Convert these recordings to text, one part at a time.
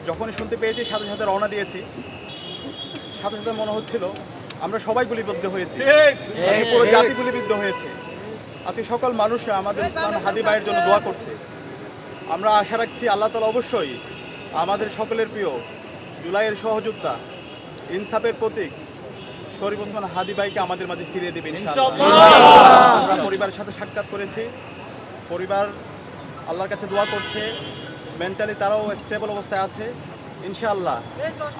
যখনই শুনতে পেয়েছি সাথে সাথে রওনা দিয়েছি। সাথে সাথে মনে হচ্ছিল আমরা সবাই গুলিবিদ্ধ হয়েছি, আজকে পুরো জাতি গুলিবিদ্ধ হয়েছে। আজকে সকল মানুষ আমাদের উসমান হাদি ভাইয়ের জন্য দোয়া করছে। আমরা আশা রাখছি আল্লাহ তাআলা অবশ্যই আমাদের সকলের প্রিয় জুলাইয়ের সহযোদ্ধা, ইনসাফের প্রতীক শরীফ ওসমান হাদি ভাইকে আমাদের মাঝে ফিরিয়ে দেবেন ইনশাআল্লাহ। আমরা পরিবারের সাথে সাক্ষাৎ করেছি, পরিবার আল্লাহর কাছে দোয়া করছে, মেন্টালি তারাও স্টেবল অবস্থায় আছে ইনশাআল্লাহ।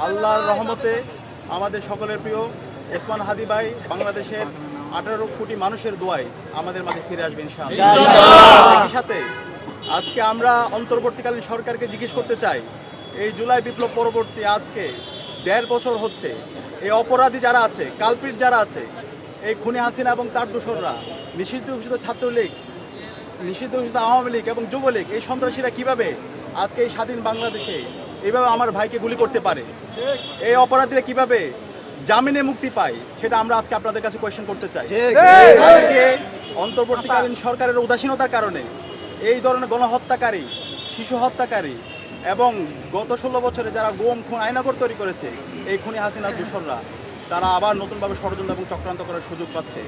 আল্লাহর রহমতে আমাদের সকলের প্রিয় ওসমান হাদি ভাই বাংলাদেশের 18 কোটি মানুষের দোয়ায় আমাদের মাঝে ফিরে আসবে ইনশাআল্লাহ। একই সাথে আজকে আমরা অন্তর্বর্তীকালীন সরকারকে জিজ্ঞেস করতে চাই, এই জুলাই বিপ্লব পরবর্তী আজকে 1.5 বছর হচ্ছে, এই অপরাধী যারা আছে, কালপিট যারা আছে, এই খুনি হাসিনা এবং তার দোসররা, নিষিদ্ধ ঘোষিত ছাত্রলীগ, নিষিদ্ধ ঘোষিত আওয়ামী লীগ এবং যুবলীগ, এই সন্ত্রাসীরা কিভাবে আজকে এই স্বাধীন বাংলাদেশে এইভাবে আমার ভাইকে গুলি করতে পারে, এই অপরাধীরা কিভাবে জামিনে মুক্তি পায়, সেটা আমরা আজকে আপনাদের কাছে কোয়েশ্চেন করতে চাই। আজকে অন্তর্বর্তীকালীন সরকারের উদাসীনতার কারণে এই ধরনের গণহত্যাকারী, শিশু হত্যাকারী এবং গত 16 বছরে যারা গুম খুন আয়নাগর তৈরি করেছে, এই খুনি হাসিনার দোসররা তারা আবার নতুনভাবে ষড়যন্ত্র এবং চক্রান্ত করার সুযোগ পাচ্ছে।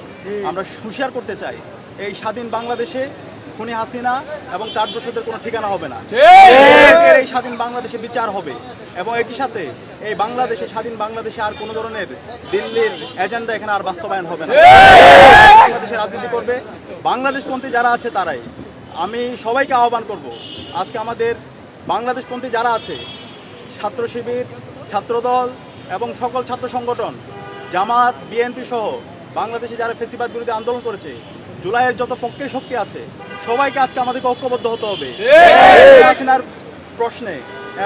আমরা হুঁশিয়ার করতে চাই, এই স্বাধীন বাংলাদেশে খুনি হাসিনা এবং তার দোষদের কোনো ঠিকানা হবে না। এই স্বাধীন বাংলাদেশে বিচার হবে এবং একই সাথে এই বাংলাদেশে, স্বাধীন বাংলাদেশে আর কোনো ধরনের দিল্লির এজেন্ডা এখানে আর বাস্তবায়ন হবে না। বাংলাদেশে রাজনীতি করবে বাংলাদেশপন্থী যারা আছে তারাই। আমি সবাইকে আহ্বান করব, আজকে আমাদের বাংলাদেশপন্থী যারা আছে, ছাত্র শিবির, ছাত্রদল এবং সকল ছাত্র সংগঠন, জামাত, বিএনপি সহ বাংলাদেশে যারা ফ্যাসিবাদ বিরোধী আন্দোলন করেছে, জুলাইয়ের যত পক্ষের শক্তি আছে, সবাইকে আজকে আমাদেরকে ঐক্যবদ্ধ হতে হবে হাসিনার প্রশ্নে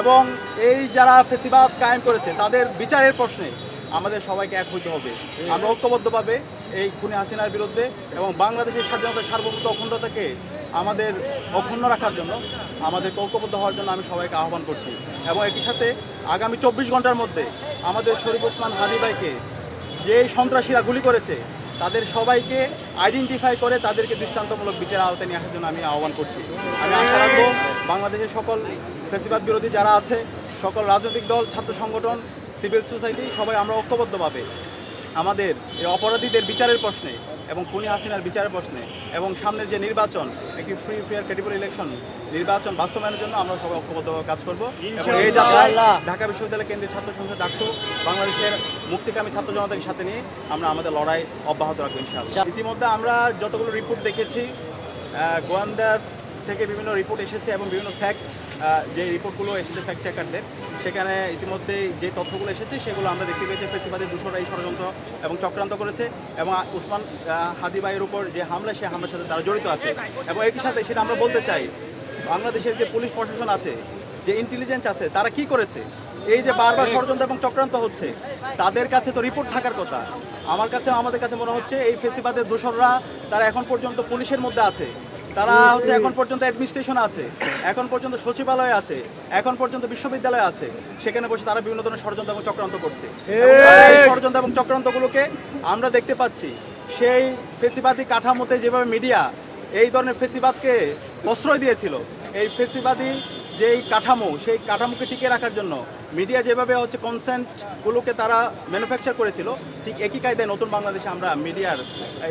এবং এই যারা ফ্যাসিবাদ কায়েম করেছে তাদের বিচারের প্রশ্নে আমাদের সবাইকে এক হইতে হবে। আমরা ঐক্যবদ্ধভাবে এই খুনি হাসিনার বিরুদ্ধে এবং বাংলাদেশের স্বাধীনতা, সার্বভৌমত্ব, অখণ্ডতাকে আমাদের অক্ষুণ্ণ রাখার জন্য আমাদেরকে ঐক্যবদ্ধ হওয়ার জন্য আমি সবাইকে আহ্বান করছি। এবং একই সাথে আগামী 24 ঘন্টার মধ্যে আমাদের শরীফ ওসমান হাদি ভাইকে যে সন্ত্রাসীরা গুলি করেছে তাদের সবাইকে আইডেন্টিফাই করে তাদেরকে দৃষ্টান্তমূলক বিচার আওতায় নিয়ে আসার জন্য আমি আহ্বান করছি। আমি আশা রাখবো বাংলাদেশের সকল ফ্যাসিবাদ বিরোধী যারা আছে, সকল রাজনৈতিক দল, ছাত্র সংগঠন, সিভিল সোসাইটি, সবাই আমরা ঐক্যবদ্ধভাবে আমাদের এই অপরাধীদের বিচারের প্রশ্নে এবং খুনি হাসিনার বিচারের প্রশ্নে এবং সামনের যে নির্বাচন, একটি ফ্রি ফেয়ার ক্রেডিবল ইলেকশন নির্বাচন বাস্তবায়নের জন্য আমরা সবাই ঐক্যবদ্ধভাবে কাজ করব। এবং এই যাত্রায় ঢাকা বিশ্ববিদ্যালয় কেন্দ্রীয় ছাত্র সংসদ ডাকসু বাংলাদেশের মুক্তিকামী ছাত্র জনতাকে সাথে নিয়ে আমরা আমাদের লড়াই অব্যাহত রাখবো ইনশাআল্লাহ। ইতিমধ্যে আমরা যতগুলো রিপোর্ট দেখেছি, গোয়েন্দার থেকে বিভিন্ন রিপোর্ট এসেছে এবং বিভিন্ন ফ্যাক্ট, যে রিপোর্টগুলো এসেছে ফ্যাক্ট চেকারদের, সেখানে ইতিমধ্যে যে তথ্যগুলো এসেছে সেগুলো আমরা দেখতে পেয়েছি ফ্যাসিবাদের দোসররা এই ষড়যন্ত্র এবং চক্রান্ত করেছে এবং ওসমান হাদি ভাইয়ের উপর যে হামলা, সেই হামলার সাথে তারা জড়িত আছে। এবং একই সাথে সেটা আমরা বলতে চাই, বাংলাদেশের যে পুলিশ প্রশাসন আছে, যে ইন্টেলিজেন্স আছে, তারা কি করেছে, এই যে বারবার ষড়যন্ত্র এবং চক্রান্ত হচ্ছে, তাদের কাছে তো রিপোর্ট থাকার কথা। আমাদের কাছে মনে হচ্ছে এই ফ্যাসিবাদের দোসররা তারা এখন পর্যন্ত পুলিশের মধ্যে আছে, তারা হচ্ছে এখন পর্যন্ত অ্যাডমিনিস্ট্রেশন আছে, এখন পর্যন্ত সচিবালয় আছে, এখন পর্যন্ত বিশ্ববিদ্যালয় আছে, সেখানে বসে তারা বিভিন্ন ধরনের ষড়যন্ত্র এবং চক্রান্ত করছে। এই ষড়যন্ত্র এবং চক্রান্তগুলোকে আমরা দেখতে পাচ্ছি সেই ফ্যাসিবাদী কাঠামোতে যেভাবে মিডিয়া এই ধরনের ফ্যাসিবাদকে প্রশ্রয় দিয়েছিল, এই ফ্যাসিবাদী যেই কাঠামো, সেই কাঠামোকে টিকিয়ে রাখার জন্য মিডিয়া যেভাবে হচ্ছে কনসেন্টগুলোকে তারা ম্যানুফ্যাকচার করেছিল, ঠিক একই কায়দায় নতুন বাংলাদেশে আমরা মিডিয়ার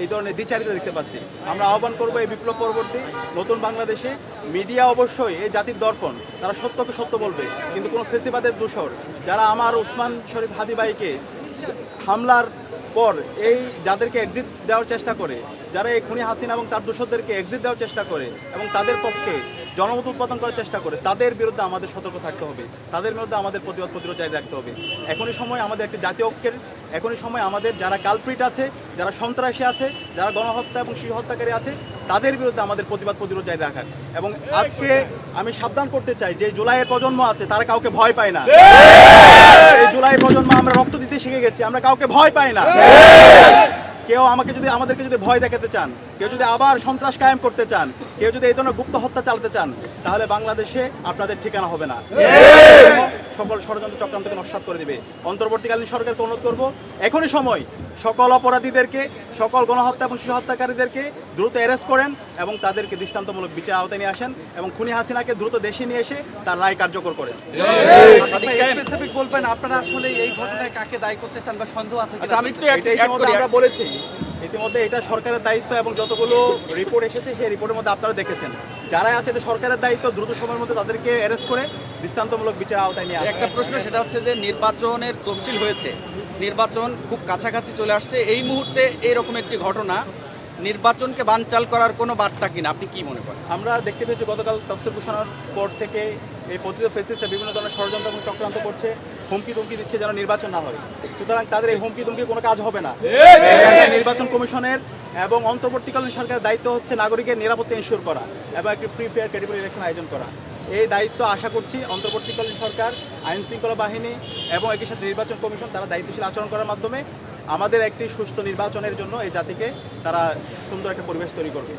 এই ধরনের দ্বিচারিতা দেখতে পাচ্ছি। আমরা আহ্বান করবো এই বিপ্লব পরবর্তী নতুন বাংলাদেশে মিডিয়া অবশ্যই এই জাতির দর্পণ, তারা সত্যকে সত্য বলবে, কিন্তু কোনো ফ্যাসিবাদের দোসর যারা আমার ওসমান শরীফ হাদি ভাইকে হামলার পর এই যাদেরকে এক্সিট দেওয়ার চেষ্টা করে, যারা এই খুনি হাসিনা এবং তার দোসরদেরকে এক্সিট দেওয়ার চেষ্টা করে এবং তাদের পক্ষে জনমত উৎপাদন করার চেষ্টা করে, তাদের বিরুদ্ধে আমাদের সতর্ক থাকতে হবে, তাদের বিরুদ্ধে আমাদের প্রতিরোধ জারি রাখতে হবে। এখনই সময় আমাদের একটি জাতীয় ঐক্যের, এখনই সময় আমাদের যারা কালপ্রিট আছে, যারা সন্ত্রাসী আছে, যারা গণহত্যা এবং শিশু হত্যাকারী আছে, তাদের বিরুদ্ধে আমাদের প্রতিরোধ জারি রাখার। এবং আজকে আমি সাবধান করতে চাই, যে জুলাইয়ের প্রজন্ম আছে তারা কাউকে ভয় পায় না। এই জুলাই প্রজন্ম আমরা রক্ত দিতে শিখে গেছি, আমরা কাউকে ভয় পাই না। কেউ আমাদেরকে যদি ভয় দেখাতে চান, কেউ যদি আবার সন্ত্রাস কায়েম করতে চান, কেউ যদি এই ধরনের গুপ্ত হত্যা চালাতে চান, তাহলে বাংলাদেশে আপনাদের ঠিকানা হবে না। সকল ষড়যন্ত্র চক্রান্তকে নস্যাৎ করে দেবে। অন্তর্বর্তীকালীন সরকারকে অনুরোধ করব, এখনই সময় সকল অপরাধীদেরকে, সকল গণহত্যা এবং শিশু হত্যাকারীদেরকে দ্রুত অ্যারেস্ট করেন এবং তাদেরকে দৃষ্টান্তমূলক বিচার আওতায় নিয়ে আসেন এবং খুনি হাসিনাকে দ্রুত দেশে নিয়ে এসে তার রায় কার্যকর করেন। স্পেসিফিক বলবেন আপনারা আসলে এই ঘটনায় কাকে দায়ী করতে চান বা সন্দেহ আছে? আচ্ছা, আমি একটু আমরা বলেছি ইতিমধ্যে এটা সরকারের দায়িত্ব এবং যতগুলো রিপোর্ট এসেছে সেই রিপোর্টের মধ্যে আপনারা দেখেছেন যারাই আছে এটা সরকারের দায়িত্ব দ্রুত সময়ের মধ্যে তাদেরকে অ্যারেস্ট করে দৃষ্টান্তমূলক বিচার আওতায় নিয়ে আসা। একটা প্রশ্ন, সেটা হচ্ছে যে নির্বাচনের তফসিল হয়েছে, নির্বাচন খুব কাছাকাছি চলে আসছে, এই মুহূর্তে এইরকম একটি ঘটনা নির্বাচনকে বানচাল করার কোনো বার্তা কিনা আপনি কি মনে করেন? আমরা দেখতে পেয়েছি গতকাল তফসিল ঘোষণার পর থেকে এই পতিত ফেসিস্টরা বিভিন্ন ধরনের ষড়যন্ত্র এবং চক্রান্ত করছে, হুমকি তুমকি দিচ্ছে যেন নির্বাচন না হয়। সুতরাং তাদের এই হুমকি তুমকি কোনো কাজ হবে না। নির্বাচন কমিশনের এবং অন্তর্বর্তীকালীন সরকারের দায়িত্ব হচ্ছে নাগরিকের নিরাপত্তা এনশিওর করা এবং একটি ফ্রি ফেয়ার ক্রেডিবল ইলেকশন আয়োজন করা। এই দায়িত্ব আশা করছি অন্তর্বর্তীকালীন সরকার, আইন শৃঙ্খলা বাহিনী এবং একই সাথে নির্বাচন কমিশন তারা দায়িত্বশীল আচরণ করার মাধ্যমে আমাদের একটি সুস্থ নির্বাচনের জন্য এই জাতিকে তারা সুন্দর একটা পরিবেশ তৈরি করবে।